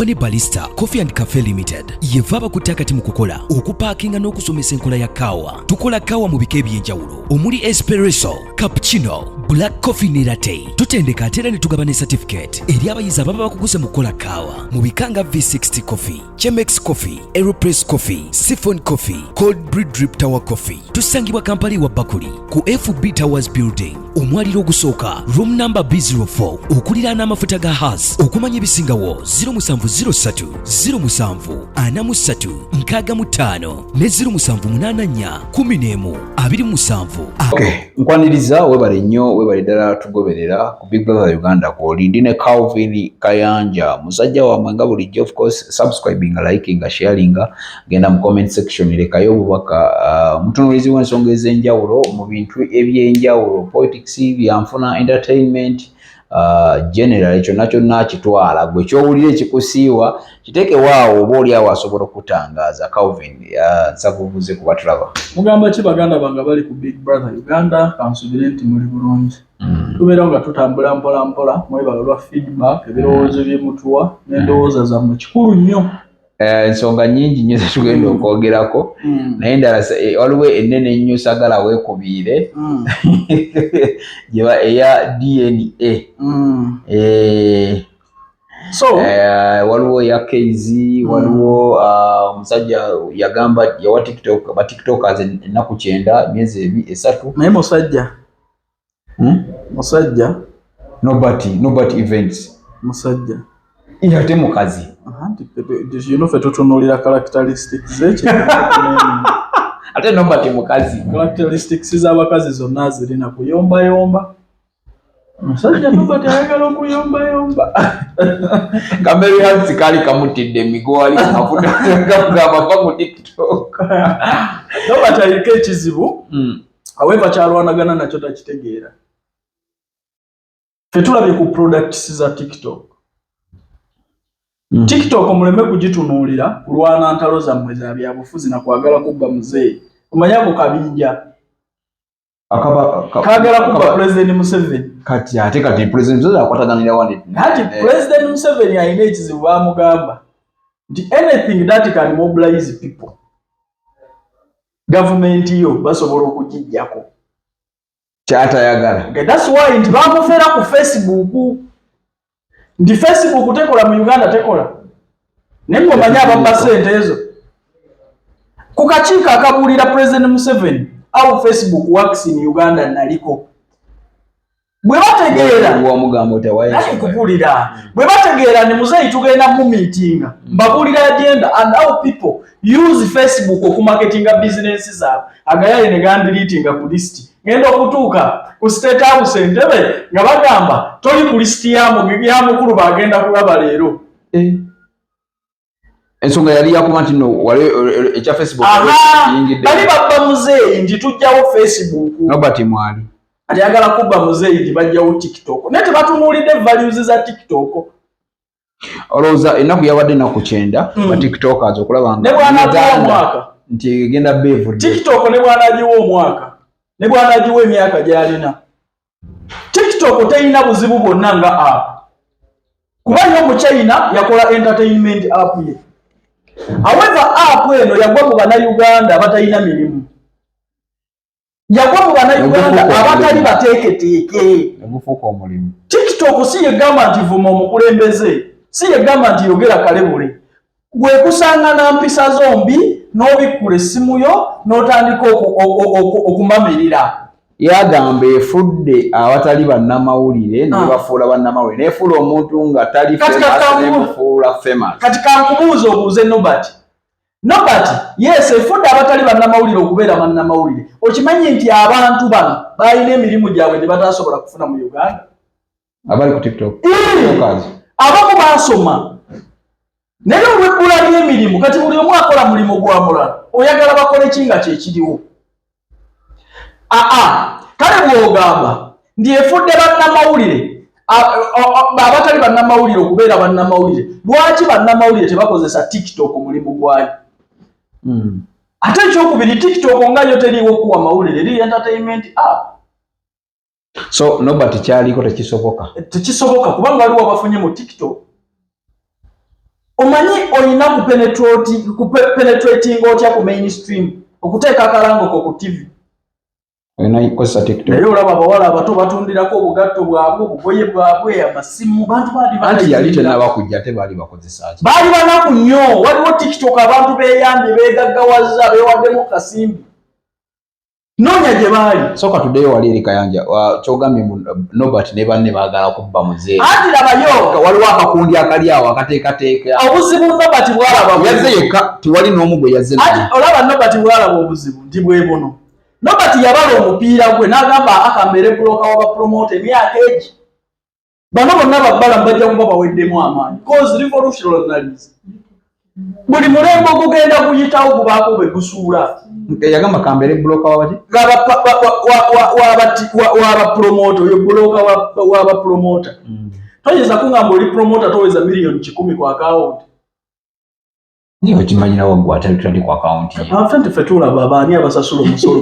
Boni Barista Coffee and Cafe Limited yevaba kutakati mu kukola okupakinga n'okusomesa enkola ya kawa. Tukola kawa mu bika eby'enjawulo omuli espresso, cappuccino, black coffee ne latte. Tutendeka ate era ne tugabana certificate eri abayizi ababa bakuguze mu kukola kawa mu bika nga V60 coffee, Chemex coffee, Aeropress coffee, Siphon coffee, Cold Brew Drip Tower coffee. Tusangibwa Kampala wa Bakuli ku FB Towers Building omwaliro ogusooka room number B04 okuliraana amafuta ga Haas. Okumanya ebisingawo 0703 07 43 65 ne 0784 11 27. Okay, nkwaniriza webale nnyo webale ddala tugoberera ku Big Brother Uganda kwoli ndine Calvin Kayanja musajja wa mwanga bulijjo, of course subscribing, liking, sharing, genda mu comment section lekayo obubaka mutunulizi w'ensonga ez'enjawulo mu bintu eby'enjawulo, politics, byanfuna, entertainment, general ekyo nakyo nakitwala gwe kyowulira ekikusiiwa kiteke waawo oba oli awo asobola okutangaza. Calvin nsakubuuze kuba tulaba mugamba ki baganda bange bali ku Big Brother Uganda kansubire nti muli bulungi. Tubeera nga tutambula mpola mpola mwebala lwa feedback ebirowoozo byemutuwa n'endowooza zammwe kikulu nnyo. Ensonga nyingi nnyo zetugenda okwogerako naye endala waliwo ennene ennyo sagala weekubiire gyeba eya DNA. Waliwo ya KZ, waliwo omusajja yagamba yawa TikTok ba TikTokers ennaku 9 myezi 3. Naye musajja nobody events musajja ate mukazi fe tutunuulira characteristics z'ekyo ate nobody mukazi. Characteristics z'abakazi zonna zirina kuyombayomba. Musajja nobody ayagala okuyombayomba. Kamera yansi kali kamutidde emigwali kafuta gamba ku TikTok. Nobody ayika ekizibu aweeva kyalwanagana nakyo takitegeera. Fe tulabye ku products za TikTok. TikTok muleme kugitunuulira kulwana ntalo zammwe za byabufuzi na kwagala kubba muzeeyi. Omanyako kabinja kagala kubba President Museveni. Kati President Museveni akwataganira wane. Kati President Museveni ayina ekizibu bamugamba nti anything that can mobilize people government yo basobola okugijjako kyatayagala. That's why nti bamufera ku Facebook. Ndi Facebook tekola mu Uganda tekola. Nemwe manya abamba sente ezo. Kukakiika akabuulira President Museveni au Facebook works in Uganda naliko. Bwe bategeera mugambo tawaye. Nali kubuulira. Bwe bategeera ne muzeeyi tugenda mu meeting. Mbabuulira agenda and how people use Facebook okumarketinga business zaabwe. Agayaye ne gandiliitinga ku list. Ngenda okutuuka ku State House Entebbe nga bagamba toli ku list ya mukulu bagenda kulaba leero. Ensonga yali yakuba nti no wali ekya Facebook yingidde. Bali babba muzeeyi nti tujjawo Facebook. Nobody mwali. Ati agala kubba muzeeyi nti bajjawo TikTok. Naye tebatunuulidde values za TikTok. Olowooza ennaku yabadde ennaku 9 ba TikTokers okulaba nga ne bw'anagiwa omwaka nti egenda bevu. TikTok ne bw'anagiwa omwaka ne bw'anagiwa emyaka gy'alina. TikTok teyina buzibu bwonna nga app. Kuba yo mu China yakola entertainment app ye. However app eno yagwa mu Bannayuganda abatalina mirimu. Yagwa mu Bannayuganda abatali bateeketeeke. Emufuuka omulimu. TikTok si yegamba nti vuma omukulembeze, si yegamba nti yogera kalebule. Gwe kusanga na mpisa zombi n'obikkula essimu yo n'otandika okumamirira. Yagamba efudde abatali bannamawulire ne bafuula bannamawulire nefuula omuntu nga tali famous. Kati kankubuuza obuuze Nobody. Yes, efudde abatali bannamawulire okubeera bannamawulire. Okimanyi nti abantu bano balina emirimu gyabwe gye batasobola kufuna mu Uganda. Abali ku TikTok. Abamu baasoma. Naye olw'ebbula ly'emirimu kati buli omu akola mulimu gwa mulala. Oyagala bakole kinga kye kiriwo. Kale bw'ogamba ndi efudde bannamawulire abatali bannamawulire okubeera bannamawulire. Lwaki bannamawulire tebakozesa TikTok mulimu gwayo? Ate ekyokubiri TikTok nga yo teriiwo kuwa mawulire eri entertainment app. So Nobody kyaliko tekisoboka. Tekisoboka kubanga waliwo abafunye mu TikTok. omanyi olina kupenetrating otya ku mainstream okuteeka akalango ko ku TV. Naye olaba abawala abato batundirako obugatto bwabwe obugoye bwabwe amasimu bantu anti yali tenaba kujja tebaali bakozesa ki baali banaku nnyo waliwo TikTok abantu beeyambye beegaggawaza beewaddemu kasimbi noonya gye baali soka tuddeyo wali eri Kayanja kyogambye Nobert ne banne baagala kubba muzeeyi anti labayo waliwo akakundi akali awo akateekateeka obuzibu Nobert bwalaba yazze yekka tiwali n'omu gwe yazze anti olaba Nobert bwalaba obuzibu nti bwe buno Nobert yabala omupiira gwe n'agamba akamere buloka w'abapromote emyaka egi bano bonna babbala bajja kuba baweddemu amaanyi cause revolutionaries buli mulembe ogugenda kuyitawo gubaako bwe gusuula yagamba kambere buloka wabati w'abapromote oyo buloka w'abapromota toyinza kungamba oli promota toweza miliyoni 100 ku akawunti niyo kimanyira waggwa atali ku akawunti afente ffe tulaba abaani abasasula omusolo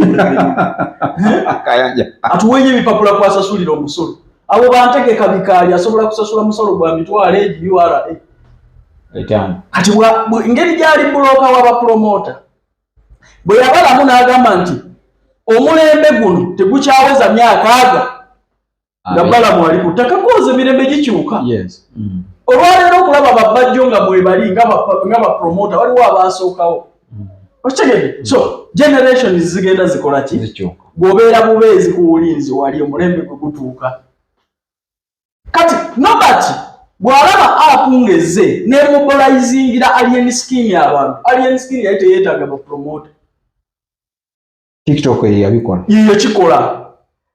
Kayanja atuwenye ebipapula kwasasulira omusolo abo bantegeka bikaali asobola kusasula musolo gwa mitwalo egi URA kati ngeri gyali buloka w'abapromota bwe yabalamu n'agamba nti omulembe guno tegukyaweza myaka aga nga balamu ali ku ttaka koze emirembe gikyuka olwaleero okulaba babbajjo nga mwebali nga bapromota waliwo abaasookawo okitegedde so generations zigenda zikola ki bw'obeera bubeezi ku bulinzi wali omulembe gwe gutuuka kati Nobert bw'alaba apu ngezze nemobilizingira alien skin abantu alien skin yali teyeetaaga bapromota TikTok yabikola yiyo kikola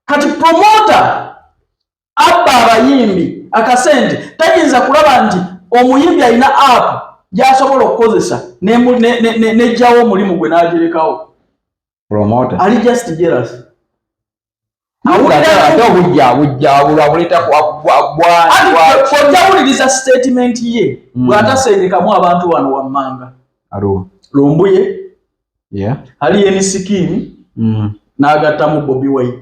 kati promota abba abayimbi akasente tayinza kulaba nti omuyimbi alina app gy'asobola okukozesa nejjawo omulimu gwe n'agirekawo promoter ali just jealous ojjawuliriza statement ye bw'atasendekamu abantu wano wammanga lumbuye alien skin n'agattamu bobiwine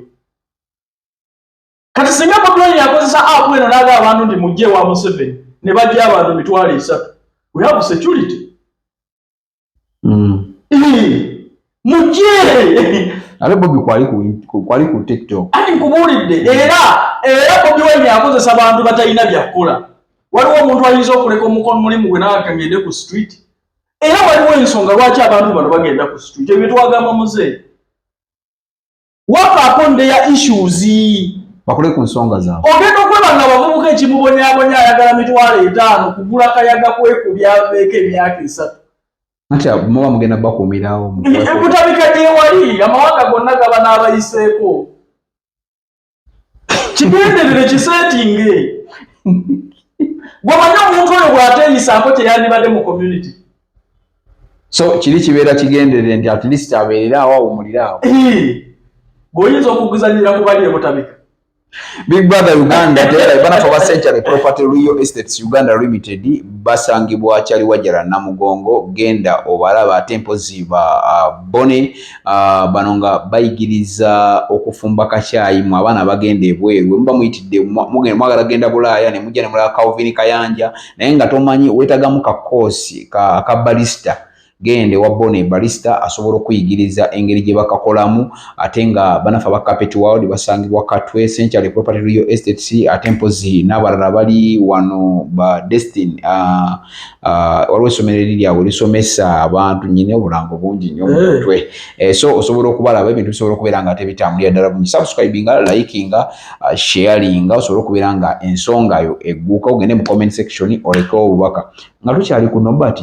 kati singa bobiwine yakozesa app eno n'agaba abantu nti mujje wa Museveni ne bajja abantu 300 we have security mujje ale Bobi kwali ku TikTok ati nkubuulidde era bobiwine yakozesa abantu batalina byakukola waliwo omuntu ayinza okuleka omukono mulimu gwe n'akagende ku street era waliwo ensonga lwaki abantu bano bagenda ku street ebyo twagamba muzeeyi work upon their issues bakole ku nsonga zaabwe ogenda okweba nga bavubuka ekimubonyaabonya ayagala 5,000 kugula kayaga kwekubya beeka emyaka 3 ati muba mugenda bakuumirawo ebutabika gyewali amawanga gonna gaba n'abayiseeko kigenderere kiseetinge gwemanyi omuntu oyo bw'ateeyisaako kyeyandibadde mu community so kiri kibeera kigenderere nti at least abeerera awo awumuliraawo bw'oyinza okuguzanyira ku bali ebutabika Big Brother Uganda tera bana for Century Property Real Estates Uganda Limited basangibwa cyali wajara na mugongo genda obalaba tempo ziba bone banonga bayigiriza okufumba kacyayi mu abana bagende ebweru mba muyitidde mugende mwagala genda bulaya ne mujja ne mula Calvin Kayanja naye nga tomanyi wetagamu ka course ka barista gende wa bone barista asobola okuyigiriza engeri gye bakakolamu ate nga banafa ba Carpet World basangibwa Katwe Century Property Real Estates atempozi n'abalala bali wano ba Destiny waliwo essomero liryawo lisomesa abantu nyine obulango bungi nnyo mutwe so osobola okubalaba ebintu bisobola okubeera nga tebitambulira ddala bungi subscribinga likinga sharinga osobola okubeera nga ensonga yo egguuka ogende mu comment section olekawo obubaka nga tukyali ku Nobert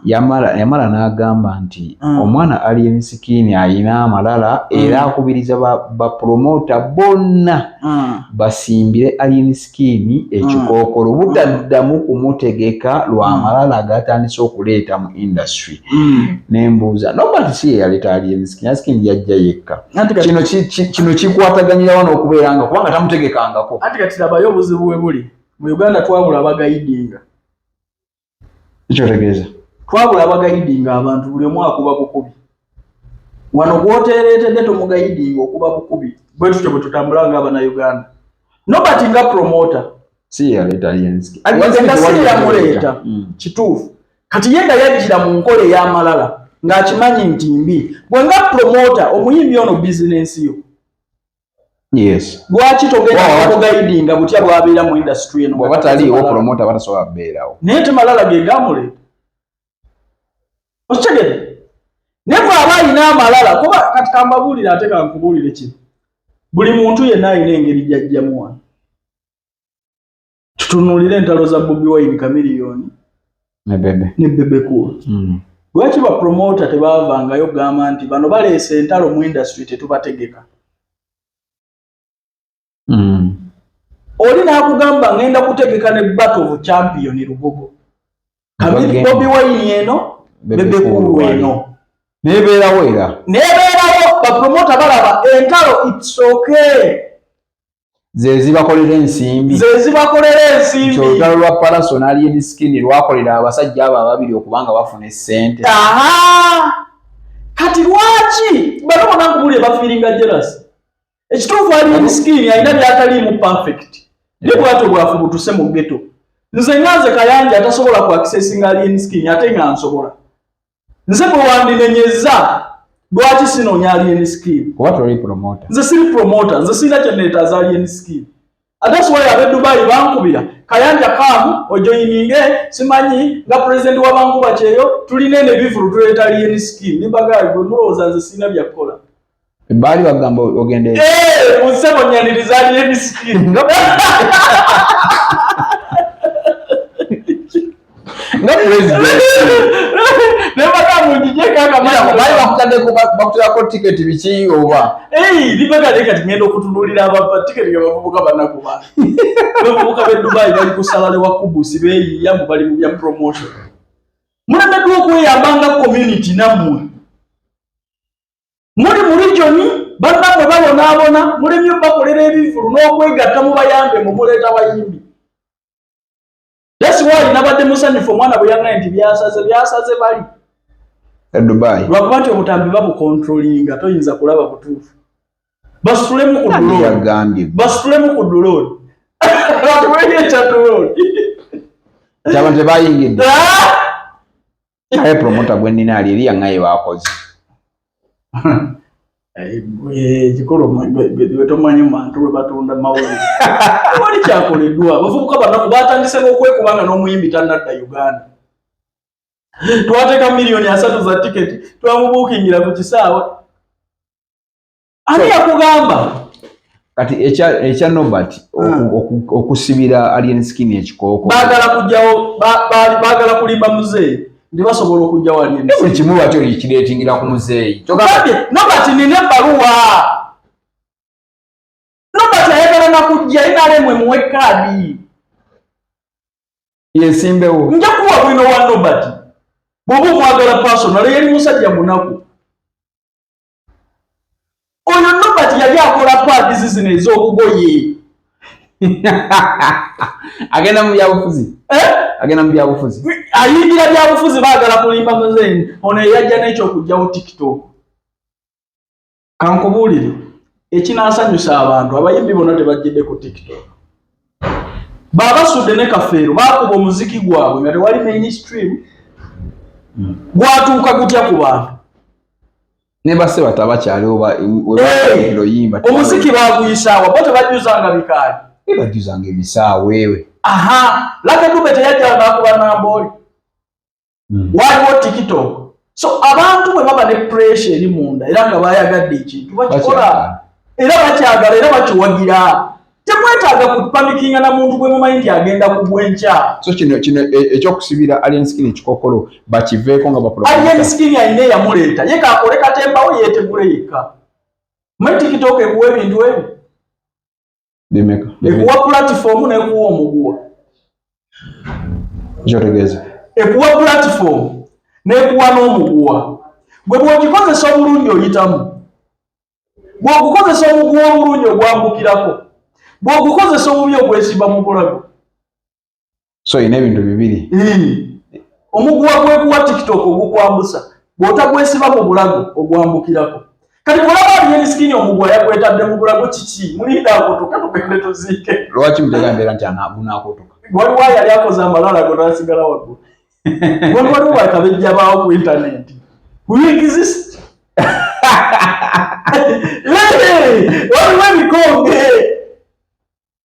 yamala n'agamba nti omwana alien skin ayina amalala era akubiriza ba promota bonna basimbire alien skin ekikookolo butaddamu kumutegeka lw'amalala agatandise okuleeta mu industry nembuuza Nobert si yaleeta alien skin yajja yekka kino kikwataganyira wano okubeera nga kubanga tamutegekangako ati kati labayo obuzibu bwe buli mu Uganda twabula abagayidinga ekyotegeeza twabula abagayidinga abantu buli omu akuba bukubi wano gwoteereetedde tomugayidinga okuba bukubi bwe tutyo bwe tutambula nga Abannayuganda Nobert nga promoter si yaleeta alien skin nga si yamuleeta kituufu kati yenda yajira mu nkole ya malala ng'akimanyi nti mbi bwenga promoter omuyimbi ono business yo. Yes. Lwaki togenda okugaidinga butya bwabeera mu industry eno bw'abataliiwo promoter batasobola kubeerawo. Naye te malala ge gamuleeta. Okitegedde? Naye bw'aba alina amalala kuba kati kambabuulire ate kankubuulire kino. Buli muntu yenna alina engeri gy'ajjamu wano. Tutunuulire entalo za bobiwine Kamiliyoni ne Bebe Cool. Lwaki ba promoter tebaavangayo gamba nti bano baleese entalo mu industry tetubategeka? Oli n'akugamba ngenda kutegeka ne battle of champion Lugogo. Kamili bobiwine eno Bebe Cool eno. Nebeerawo era. Nebeerawo ba promoter balaba entalo it's okay. Zezibakolera ensimbi. Olutalo lwa Parasol alien skin lwakolera abasajja abo ababiri okubanga bafuna essente. Kati lwaki bano banankubuulire bafiiringa jealous? Ekituufu alien skin alina byataliimu perfect. Ne bwatyo bwafubutuse mu ghetto. Nze nganze Kayanja atasobola ku accessinga alien skin ate nga nsobola. Nze bwe wandinenyeza lwaki sinoonya alien skin? Kuba toli promoter. Nze siri promoter, nze sirina generators za alien skin. That's why abe Dubai bankubira Kayanja kamu ojoyininge simanyi nga president wa bankuba kyeyo tulina ne bifuru tuleta alien skin nibaga gwe mulowooza nze sirina byakola. Baali bagamba ogende. Unsebo nyaniriza alien skin. Nga president. Nebaga mujije kaka baali bakutadde bakutako ticket biki oba. Libaga leka ngenda okutunulira abapa ticket nga bavubuka banakuba. Bavubuka be Dubai bali kusalale wa kubusi beyi yambu bali mu bya promotion. Munameddwa okweyambanga community nammwe. Muri mu region bannamwe babonaabona mulemye bakolera ebivulu n'okwegatta mu bayambe mu muleeta bayimbi. That's why nabadde musanyufu omwana bwe yanga nti byasaze bali Dubai. Lwakuba nti obutambi babukontrolinga toyinza kulaba butuufu. Basitulemu ku drone. Batuwenyeta drone. Abantu tebayingidde. Aye promoter gwe nnina ali eri yangaye bakoze. Kikolo bwe tomanyi mu bantu bwe batunda mawulire. Wali kyakoleddwa bavubuka banaku batandise n'okwekubanga n'omuyimbi tannadda Uganda. Twateeka miliyoni 3 za tiketi twamubuukingira ku kisaawe. Ani yakugamba? Kati ekya Nobert okusibira alien skin ekikooko. Baagala kulimba muzeeyi. Ndibasobola okujjawo alien skin. Kimu batyo likireetingira ku muzeeyi. Nobert nina ebbaluwa. Nobert ayagala nakujja inalemwe muwe kaadi. Yesimbewo. Nja kuwa bwino wa Nobert. Bw'oba omwagala personal yali musajja munaku. Oyo Nobert yali akola paadi zino ez'obugoye. Agenda mu byabufuzi. Agenda mu byabufuzi. Ayingira byabufuzi baagala kulimba muzeeyi. Ono yajja n'ekyokujjawo TikTok. Kankubuulire ekinaasanyusa abantu abayimbi bonna tebajjidde ku TikTok. Baabasudde ne kafeero baakuba omuziki gwabwe nga tewali mainstream. Gwatuuka gutya ku bantu. Ne basse batabakyaliwo oyimba. Omuziki baaguyisaawa bo tebajjuzanga bikaali. Bajjuzanga ebisaawe. Lake Dube teyajjanga akuba nambooli. Waliwo TikTok. So abantu bwe baba ne pressure eri munda era nga bayagadde ekintu bakikola era bakyagala era bakiwagira. Temwetaaga kupanikinga na muntu gwe mumanyi nti agenda kugwenkya. So kino ekyokusibira alien skin ekikokolo bakiveeko nga bakola. Alien skin ayina eyamuleeta ye kaakole katembawo yeetegule yekka. Mu TikTok ekuwa ebintu ebyo. Bimeka. Ekuwa platform n'ekuwa omuguwa. Kyotegeeza. Ekuwa platform n'ekuwa n'omuguwa. Gwe bw'ogikozesa obulungi oyitamu. Bw'ogukozesa omuguwa obulungi ogwambukirako. Bw'ogukozesa obubi ogwesimba mu bulago. So ina ebintu bibiri. Omuguwa gwekuwa TikTok ogukwambusa. Bw'otagwesiba mu bulago ogwambukirako. Kati kulaba alien skin omuguwa yagwetadde mu bulago kiki? Mulinda akotoka tugende tuziike. Lwaki mutegambera nti anabunakotoka? Waliwo yali akoze amalala go n'asigala waggulu. What bakabejja bawo ku internet. We exist.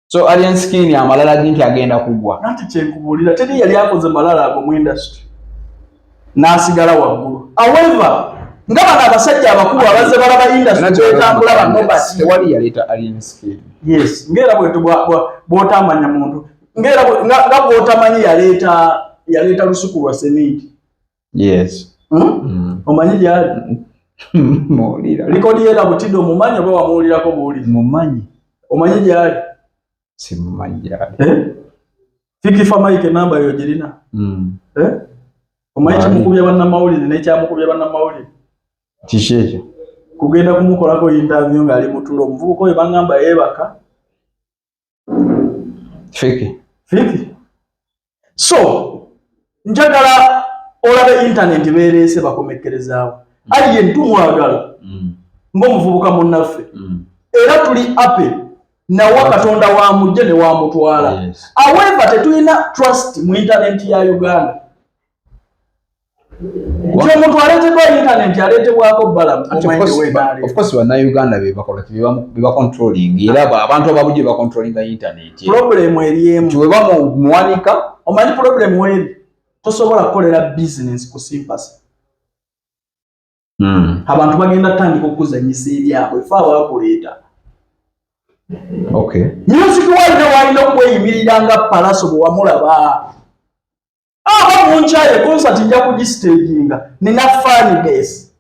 So alien skin ya malala ginti agenda kugwa. Nanti kyekubulira teri yali akoze malala ago mu industry. Nasigala waggulu. However, ngaba abasajja abakulu abaze balaba industry etambula ba nobody. Tewali yaleta alien skin. Yes, ngera bwe bwotamanya muntu. Ngera nga bwotamanyi yaleta lusuku lwa sementi. Yes. Omanyi lyali? Muwulira. Likodi era butido mumanyi oba wamuwulirako buwulizi? Mumanyi. Omanyi lyali? Simumanyi lyali. Fikifa Mike namba yo girina. Omanyi kyamukubya bannamawulire n'ekyamukubya bannamawulire? Kiki ekyo? Kugenda kumukolako interview ng'ali mu tulo. Omuvubuka oyo bangamba yeebaka. Fiki. So, njagala olabe internet beereese bakomekerezaawo. Aliye ntumwagala ng'omuvubuka munnaffe. Era tuli ape nawa Katonda wa mujje ne wa mutwala. However, tetulina trust mu internet ya Uganda. Nti omuntu aleetebwa internet aleetebwako bbala. Of course Bannayuganda be ba controlling era abantu ababujje ba controlling internet. Problem eri emu. Bwe bamuwanika omanyi problem eri tosobola kukolera business ku simpasi. Abantu bagenda tandika okuzanyisa ebyabwe fe abakuleeta. Okay. Music walina okweyimirira nga palaso bwe wamulaba. Munchaye concert nja kugistaginga nina fan base.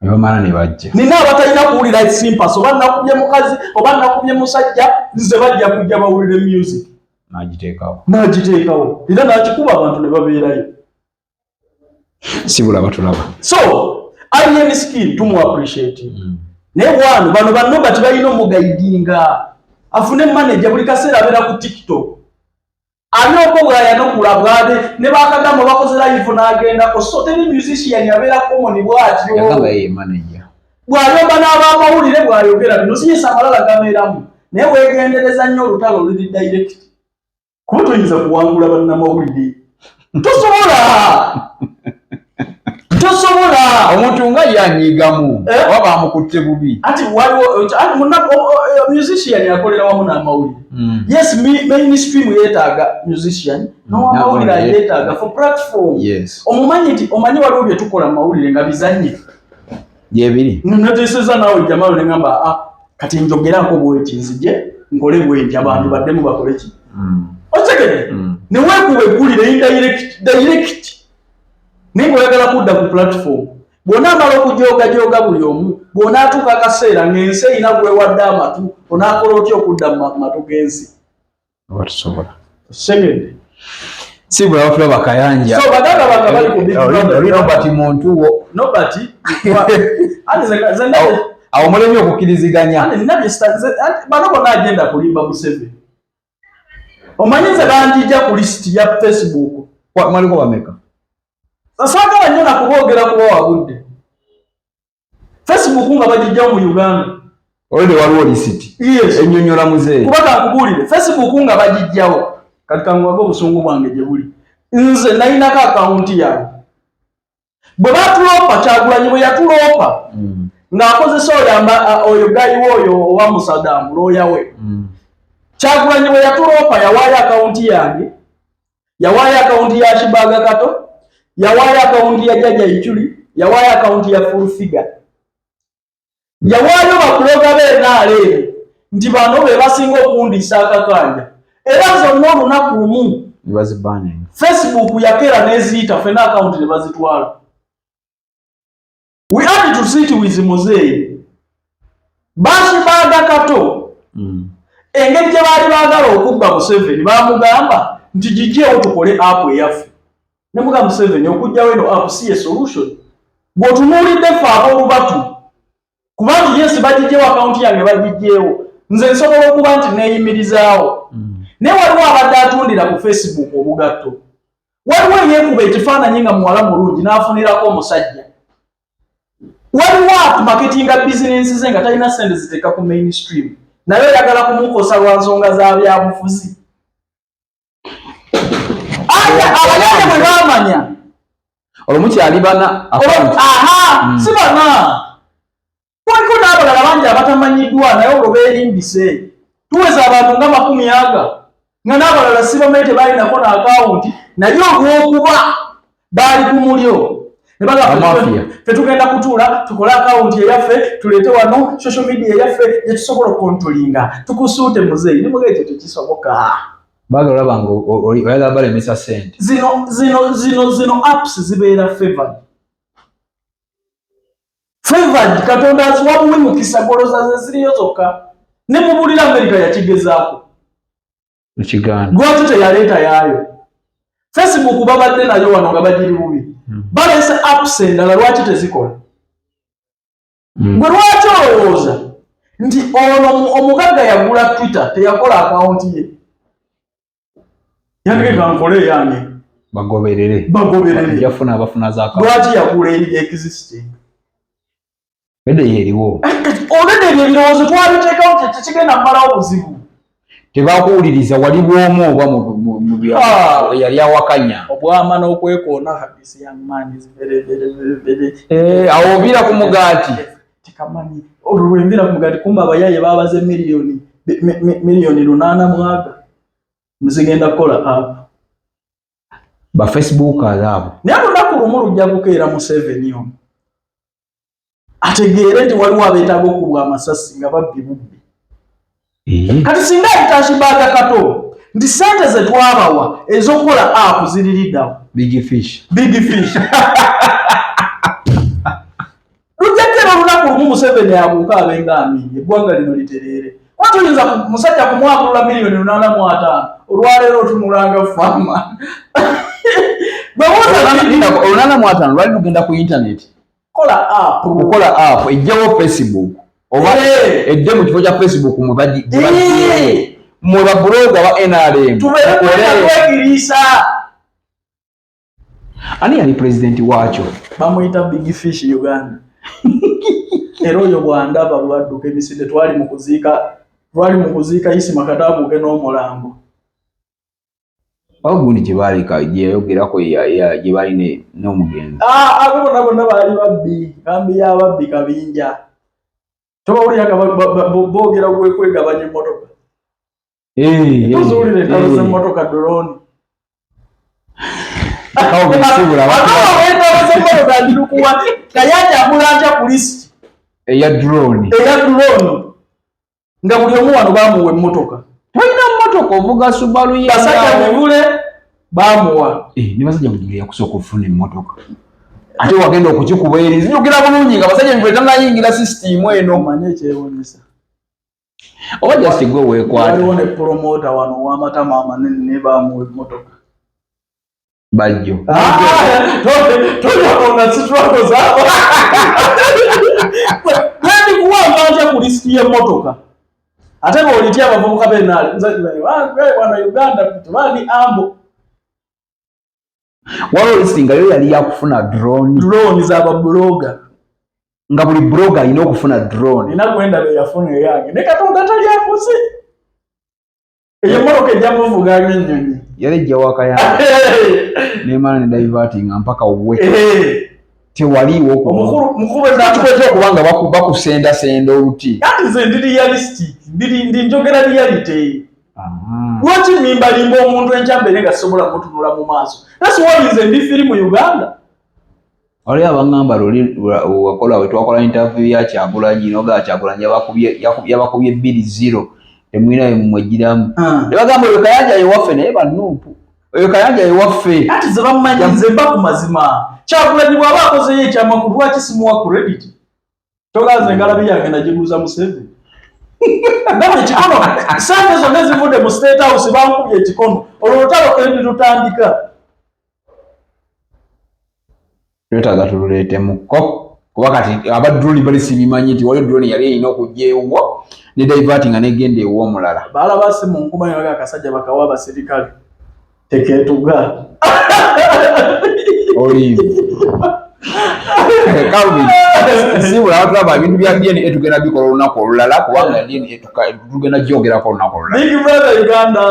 Yomana ne bajja. Nina abatalina kuwulira simpasi oba nakubye mukazi oba nakubye musajja nze bajja kujja bawulire music. N'agiteekawo. Era n'akikuba abantu ne babeerayo. Sibula batulaba. So, alien skin tumu appreciate. Naye wano bano banno bati balina omugaidinga. Afune manager buli kaseera abeera ku TikTok. Anyoko bwaya no kulabwade ne bakagamba bakoze live n'agenda ko so teri musician yabeera common bwati yo. Yagamba ye manager. Bwayomba n'abamawulire bwayogera bino sinyisa amalala gameeramu. Naye weegendereza nnyo olutalo luli direct. Kuba tuyinza kuwangula bannamawulire. Tosobola omuntu nga yanyigamu waba amukutte bubi. Ati waliwo musician yakolera wamu n'amawulire. Yes, mainstream yeetaaga musician n'amawulire yeetaaga for platform. Omumanyi waliwo bye tukola mawulire nga bizannye. Yebiri. Nateeseza naawe Jamaalo ne ngamba kati njogerako bweti nzije nkole bweti abantu baddemu bakole ki. Otegedde ne weekuba eggulire indirect ningo oyagala kudda ku platform bw'ona amala okujooga buli omu bw'onaatuuka akaseera ng'ensi erina gwewadde amatu onaakola otya okudda mu matu g'ensi. Watusobola. Segedde. Si bwe batulaba Kayanja. So baganda banga bali ku Big Brother. Nobert Montuwo. Nobert. Awo mulemye okukkiriziganya. Bano bonna agenda kulimba Museveni. Omanyi nze banjijja ku lisiti ya Facebook. Mwaliko bameka? Saagala nnyo nakuboogera kuba wabudde. Facebook nga bagijjawo mu Uganda. Olede waliwo lisiti. Yes. Ennyonnyola muzeeyi. Kuba kankubuulire Facebook nga bagijjawo. Kati kanguwage obusungu bwange gye buli. Nze nalinako akawunti yange. Bwe batuloopa Kyagulanyi bwe yatuloopa ng'akozesa oyo gayiwo oyo owa Musadaamu looya we. Kyagulanyi bwe yatuloopa yawaayo akawunti yange, yawaayo akawunti ya Kibaga Kato, yawaayo akawunti ya Jjajja Ichuli, yawaayo akawunti ya Full Figure. Yawaayo bakuloga b'enaaleero nti bano be basinga okundiisa akakanja. Era zonna olunaku lumu Facebook yakera n'eziyita ffenna akawunti ne bazitwala. We had to sit with Muzeeyi. Kibaga Kato engeri gye baali baagala okubba Museveni baamugamba nti gijjeewo tukole app eyaffe. Ne muga Museveni okujjawo eno app si ye solution. Bw'otunuulidde ffe ab'olubatu kuba nti yes bagijjeewo akawunti yange bagijjeewo nze nsobola okuba nti neeyimirizaawo. Naye waliwo abadde atundira ku Facebook obugatto. Waliwo eyeekuba ekifaananyi nga muwala mulungi n'afunirako omusajja. Waliwo atumaketinga bizinensi ze nga talina ssente ziteeka ku mainstream. Naye oyagala kumukosa lwa nsonga za byabufuzi. Abali bwe bamanya olumukyali bana sibana waliko n'abalala bangi abatamanyiddwa naye olwo beerimbise tuweza abantu nga 100 nga n'abalala sibamanyi tebalinako n'akawunti naye olw'okuba baali ku mulyo ne bagamba tetugenda kutuula tukole akawunti eyaffe tuleete wano social media eyaffe gyetusobola okontolinga tukusuute muzeeyi ne mugeekyo tekisoboka bagala nga oyagala balemesa sente zino apps zibeera favored katonda aziwamuwe mukisa goloza ze ziriyo zokka ne mubulira Amerika yakigezaako lwaki teyaleeta yaayo Facebook babadde nayo wano nga bagiri bubi baleese apps endala lwaki tezikola gwe lwaki olowooza nti ono omugagga yagula Twitter teyakola akawunti ye yandikeka nkole yange bagoberere yafuna abafuna za lwaki yagula eri existing bede yeriwo olede ebirowoozo twabiteekawo tekigenda mmalawo buzibu tebakuwuliriza wali bwomu oba mu yali awakanya obwama n'okwekoona habisi young man is very awo obira ku mugaati tekamanyi olwo lwembira ku mugaati kumba abayaye babaze miliyoni 800 muzigenda kukola app ba Facebook abo naye olunaku lumu lujja kukeera mu 7 yo ategeere nti waliwo abeetaaga okubwa amasasi nga babbi bubbi kati singa ayitashibaaga kato nti sente ze twabawa ez'okukola app ziririddawo big fish lujja kukeera olunaku lumu mu 7 abuuka abenga aminye eggwanga lino litereere kuba tuyinza musajja kumwagulula miliyoni 85 olwaleero otunulanga fama olunana mu 5 lwali lugenda ku internet kukola app ejjawo Facebook oba edde mu kifo kya Facebook mwe babloga ba NRM tubeekwegiriisa ani yali president waakyo bamuyita Big Fish Uganda era oyo bwandaba bwadduka emisinde twali mu kuziika isi makatabuuke n'omulambo ogundi gyebaleka gyeyogerako gye baline n'omugenzi abo bonna baali babbi kambi y'ababbi kabinja tobawulira boogera kwegabanya emmotoka tozuwulira entalo z'emmotoka drone entalo z'emmotoka ndirukuwa Kayanja amulanja ku lisiti eya drone nga buli omu wano bamuwa emmotoka tolina mmotoka ovuga Subaru basajja muvule bamuwa ne basajja mugigira yakusooka okufuna emmotoka ate wagenda okukikuba eri zijukira bulungi nga basajja mivule tannayingira sisitimu eno manye ekyewuunyisa oba just gwe weekwata waliwo ne promota wano ow'amatama amanene ne bamuwa emmotoka bajjo tojakonga situako zaabo kandi kuwanga ntya ku lisiti y'emmotoka ate bw'olitya abavubuka benaali wana Uganda tebandi ambo waliwo lisiti nga yo yali yakufuna drone z'ababloga nga buli bloga alina okufuna drone nina gwendaba eyafuna eyange ne Katonda tali akuze eyo emmotoka ejja muvuga ng'ennyonyi yali ejja wakayanga nemala ne diverting mpaka we tewaliwo mukubeza okubanga bakusendasenda oluti kati nze ndi realistic ndi njogera reality lwaki mmimbalimba omuntu enkyambere nga sisobola mutunula mu maaso that's why nze ndi firi mu Uganda oli abangamba luli wakola wetwakola interview ya Kyagulanyi noga Kyagulanyi yabakubye 2-0 temwina mwegiramu nebagamba oyo Kayanja yewaffe naye banuupu oyo Kayanja yewaffe kati ze bamumanyi nze mba ku mazima Kyagulanyi bw'aba akozeyo ekyamakulu lwaki simuwa credit togaze engalabi yange nagiguza mu 7 ndabe ekikono sente zonna ezivudde mu State House bankubye ekikono olwotalo kendi tutandika twetaaga tululeetemuko kuba kati abadroni bali sibimanyi nti waliwo drone yali erina okujja ewuwo ne diverting negenda ewuwo omulala balaba si mu nkuba yaga akasajja bakawa abaserikale tekeetuga olive Calvin sibula abatulaba ebintu bya DNA tugenda bikola olunaku olulala kubanga DNA tugenda gyogerako olunaku olulala. Big Brother Uganda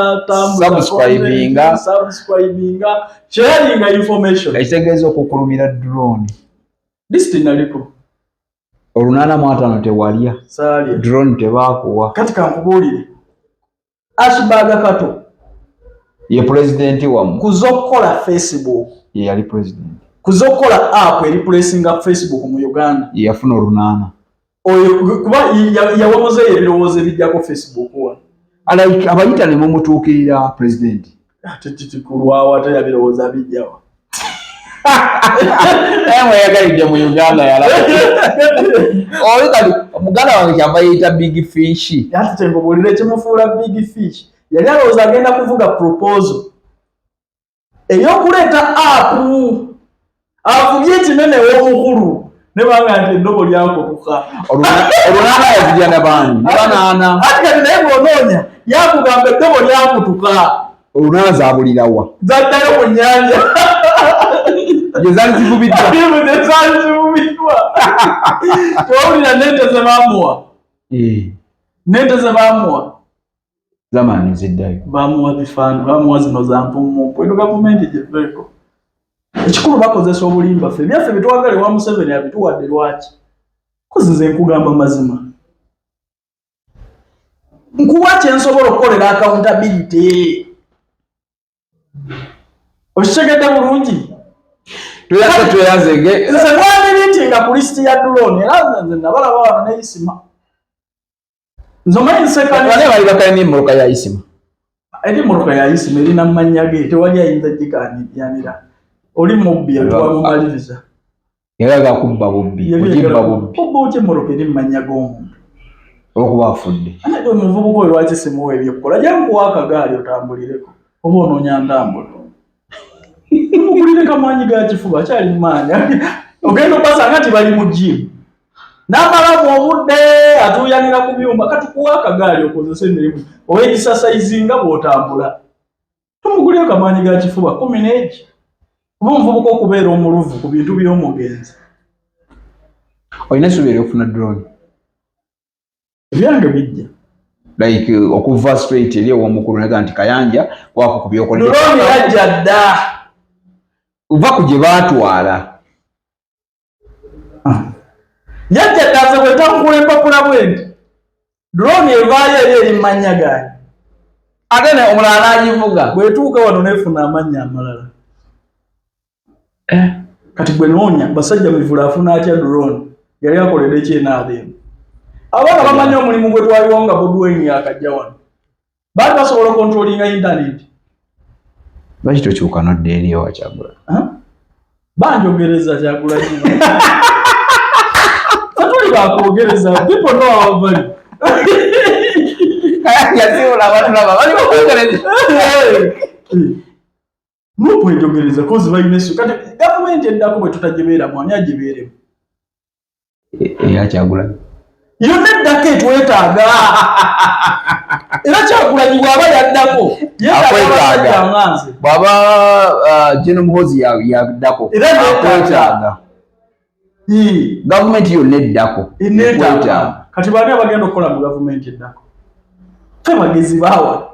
subscribinga sharinga information ekitegeeza okukulumira drone disitinaliko olunana mu 5 tewalya drone tebakuwa kati kankubuulire Ashbaga Kato ye president wamu kuzokola Facebook ye yali president kuzokola app eri pressinga Facebook mu Uganda ye yafuna olunana oyo kuba yawomoze ebirowoozo ebijjako Facebook wa abayita ne mumutuukirira president titi kulwawa te yabirowooza bijjawa ewe yagalidde mu Uganda yala oyo kali omuganda wange kyava yeyita big fish ati tenkubuulira ekimufuula big fish yali alowooza agenda kuvuga proposal ey'okuleeta app avubye ekinene w'omukulu ne banga nti eddobo lyakutuka olunana yazirya ne bani ne banaana ati kati naye bw'onoonya yakugamba eddobo lyakutuka olunana zabulirawa zaddayo mu nnyanja gezali zivubiddwa tewawulira nente ze baamuwa nente ze baamuwa zamani ziddayo baamuwa bifaana baamuwa zino za mpumumpu eno gavumenti gyeveeko ekikulu bakozesa obulimba ffe byaffe bitwagale wa Museveni abituwadde lwaki kozize nkugamba mazima nkuwa kyensobola okukolera accountability okitegedde bulungi tuyazenge nze mwandiritinga ku lisiti ya drone era nze nabalaba wano neisima nze omanyi nsekane bali bakale n'emmoloka ya isima eri mmoloka ya isima erina mumanya ge tewali ayinza gikanyanira oli mubbi yatwamumaliriza yalaga kubba bubbi ojibba bubbi kubba otya emmoloka eri mumanya g'omuntu olwokuba afudde ate omuvubuka oyo lwaki simuwa ebyokukola jankuwa akagaali otambulireko oba onoonya ntambula mugulire kamaanyi ga kifuba akyali mumaanyi ogenda obasanga nti bali mu jimu n'amalamu obudde atuuyanira ku byuma katukuwa akagaali okozesa emirimu oba egisasayizinga bw'otambula tumugulire kamaanyi ga kifuba 11 kuba omuvubuka okubeera omuluvu ku bintu by'omugenzi olina essuubi eryokufuna drone ebyange bijja like okuva straight eri ow'omukulu naga nti Kayanja wako ku byokoledde drone yajja dda uva ku gye baatwala yajja ddaze bwe tankula empapula bwenti drone evaayo eri mumanya gange ate ne omulala n'agivuga bwetuuka wano neefuna amannya amalala kati gwe noonya basajja mivula afuna atya drone yali akoledde kyenaabemu abaana bamanyi omulimu gwe twaliwo nga bobiwine akajja wano baali basobola okontrolinga internet lwaki tokyuka nodda eri ewa Kyagula banjogereza Kyagula satuli bakwogereza people know our value yasiula batulaba bali bakwogereza nopwejogereza kozi balina essu kati gavumenti eddako bwe tutagibeera mwani agibeeremu eya Kyagula yonna eddako etwetaaga era Kyagulanyi bw'aba yaddako akwetaaga bw'aba General Muhoozi yaddako akwetaaga gavumenti yonna eddako eneetaaga kati baani abagenda okukola mu gavumenti eddako fe bagezi baawa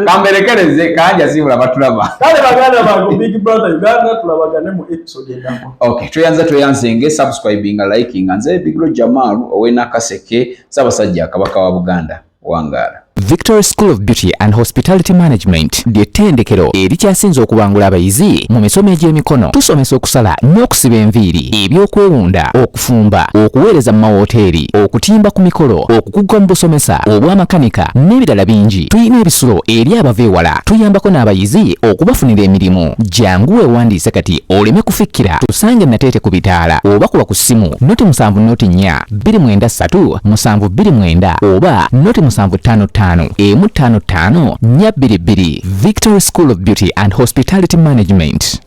kamberekereze Kayanja sibula batulaba kale baganda bange Big Brother Uganda tulabagane mu episode endako okay tweyanzenge subscribinga likinga nze Big Bro Jamalu Ow'enakaseke Ssaabasajja Kabaka wa Buganda wangaala Victoria School of Beauty and Hospitality Management ly'ettendekero erikyasinze okubangula abayizi mu misomo egy'emikono. Tusomesa okusala n'okusiba enviiri, ebyokwewunda, okufumba, okuweereza mu mawoteeri, okutimba ku mikolo, okukugga mu busomesa obw'amakanika n'ebirala bingi. Tuyina ebisulo eri abava ewala. Tuyambako n'abayizi okubafunira emirimu. Jangu weewandiise kati oleme kufikkira. Tusange Nateete ku bitaala oba kuba ku ssimu noti 7 293 729 oba noti 755 55 422 Victoria School of Beauty and Hospitality Management.